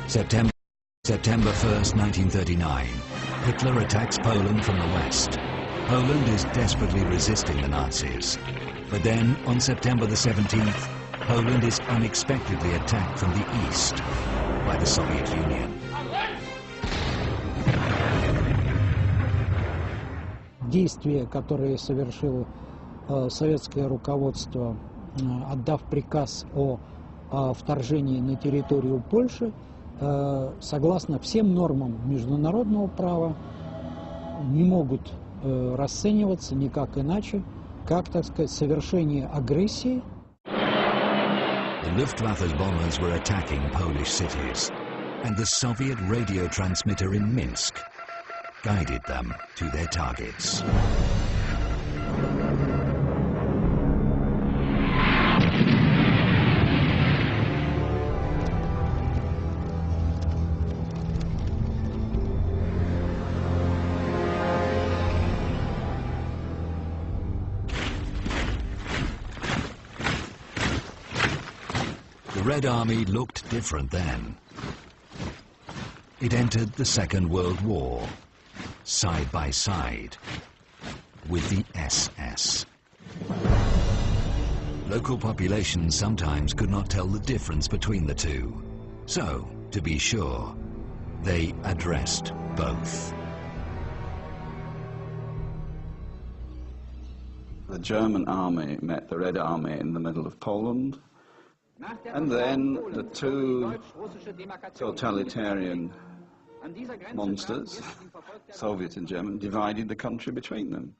September 1st, 1939. Hitler attacks Poland from the west. Poland is desperately resisting the Nazis. But then, on September the 17th, Poland is unexpectedly attacked from the east by the Soviet Union. Действия, которые совершило советское руководство, отдав приказ о вторжении на территорию Польши, согласно всем нормам международного права, не могут расцениваться никак иначе, как, так сказать, совершение агрессии. The Luftwaffe's bombers were attacking Polish cities, and the Soviet radio transmitter in Minsk guided them to their targets. The Red Army looked different then. It entered the Second World War, side by side, with the SS. Local populations sometimes could not tell the difference between the two. So, to be sure, they addressed both. The German army met the Red Army in the middle of Poland, and then the two totalitarian monsters, Soviet and German, divided the country between them.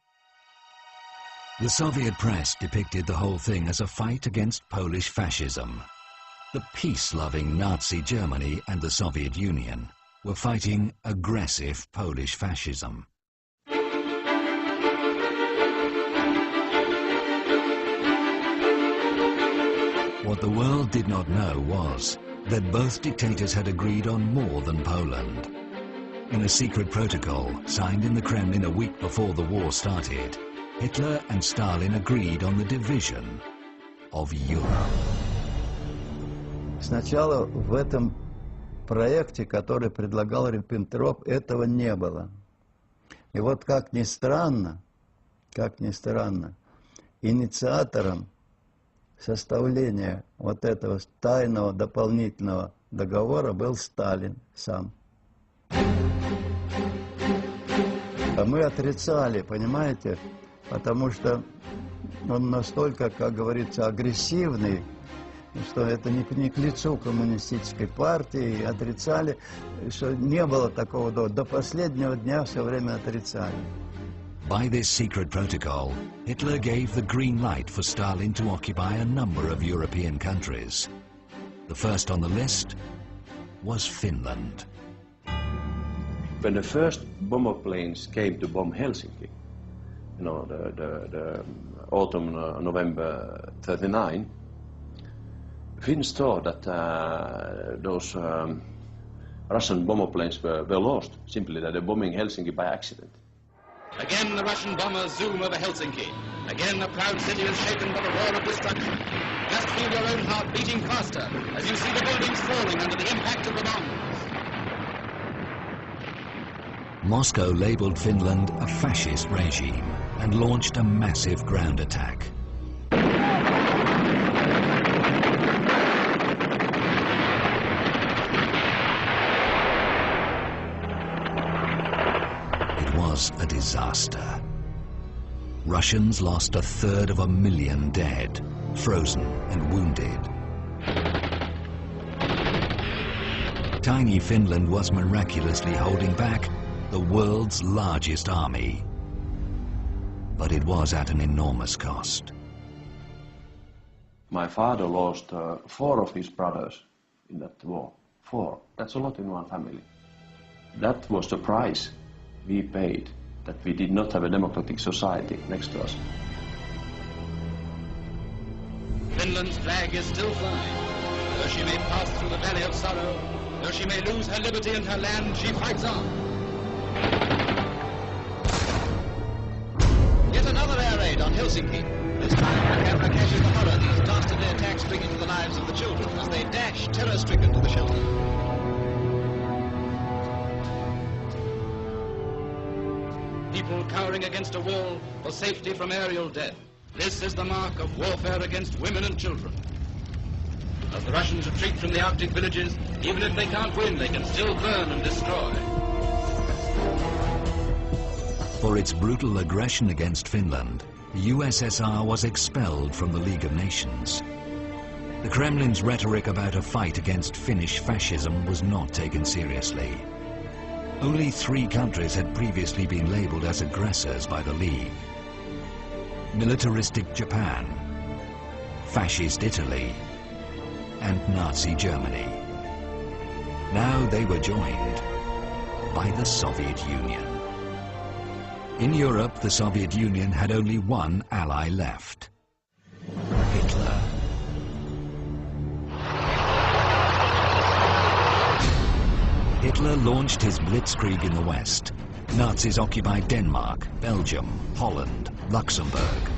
The Soviet press depicted the whole thing as a fight against Polish fascism. The peace-loving Nazi Germany and the Soviet Union were fighting aggressive Polish fascism. What the world did not know was that both dictators had agreed on more than Poland. In a secret protocol signed in the Kremlin a week before the war started, Hitler and Stalin agreed on the division of Europe. Сначала в этом проекте, который предлагал Риббентроп, этого не было. И вот как ни странно, инициатором составления вот этого тайного дополнительного договора был Сталин сам. А мы отрицали, понимаете, потому что он настолько, как говорится, агрессивный, что это не к лицу коммунистической партии, отрицали, что не было такого до последнего дня все время отрицали. By this secret protocol, Hitler gave the green light for Stalin to occupy a number of European countries. The first on the list was Finland. When the first bomber planes came to bomb Helsinki, you know, the autumn, November 39, Finns thought that those Russian bomber planes were lost, simply that they're bombing Helsinki by accident. Again the Russian bombers zoom over Helsinki. Again the proud city is shaken by the roar of destruction. Just feel your own heart beating faster as you see the buildings falling under the impact of the bombs. Moscow labeled Finland a fascist regime and launched a massive ground attack. It was a disaster. Russians lost 1/3 dead, frozen and wounded. Tiny Finland was miraculously holding back the world's largest army. But it was at an enormous cost. My father lost 4 of his brothers in that war. 4. That's a lot in one family. That was the price we paid, that we did not have a democratic society next to us. Finland's flag is still flying. Though she may pass through the valley of sorrow, though she may lose her liberty and her land, she fights on. Yet another air raid on Helsinki. This time the camera catches the horror these dastardly attacks bring into the lives of the children as they dash terror-stricken to the shelter. people cowering against a wall for safety from aerial death. This is the mark of warfare against women and children. As the Russians retreat from the Arctic villages, even if they can't win, they can still burn and destroy. For its brutal aggression against Finland, the USSR was expelled from the League of Nations. The Kremlin's rhetoric about a fight against Finnish fascism was not taken seriously. Only 3 countries had previously been labeled as aggressors by the League: militaristic Japan, fascist Italy, and Nazi Germany. Now they were joined by the Soviet Union. In Europe, the Soviet Union had only one ally left: Hitler. Hitler launched his blitzkrieg in the West. Nazis occupied Denmark, Belgium, Holland, Luxembourg.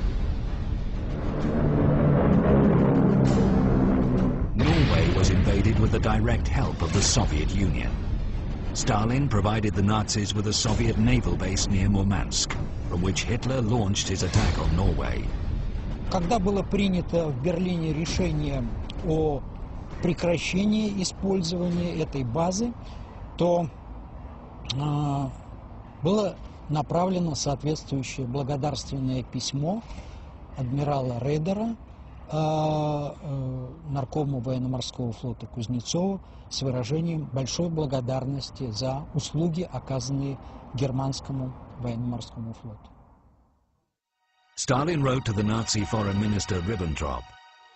Norway was invaded with the direct help of the Soviet Union. Stalin provided the Nazis with a Soviet naval base near Murmansk, from which Hitler launched his attack on Norway. Когда было принято в Берлине решение о прекращении использования этой базы, то было направлено соответствующее благодарственное письмо адмирала Рейдера наркому военно-морского флота Кузнецову с выражением большой благодарности за услуги, оказанные германскому военно-морскому флоту. Stalin wrote to the Nazi Foreign Minister Ribbentrop,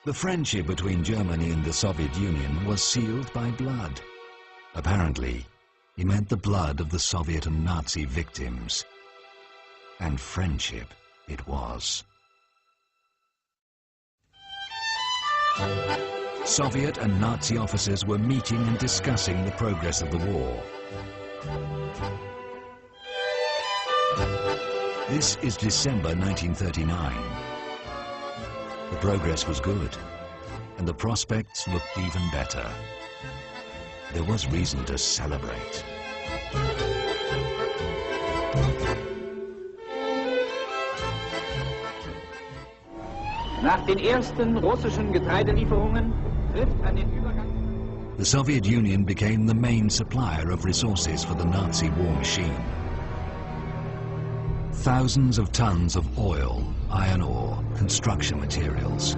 "The friendship between Germany and the Soviet Union was sealed by blood." Apparently, he meant the blood of the Soviet and Nazi victims. And friendship it was. Soviet and Nazi officers were meeting and discussing the progress of the war. This is December 1939. The progress was good, and the prospects looked even better. There was reason to celebrate. Nach den ersten russischen Getreidelieferungen trifft an den Übergang. The Soviet Union became the main supplier of resources for the Nazi war machine. Thousands of tons of oil, iron ore, construction materials,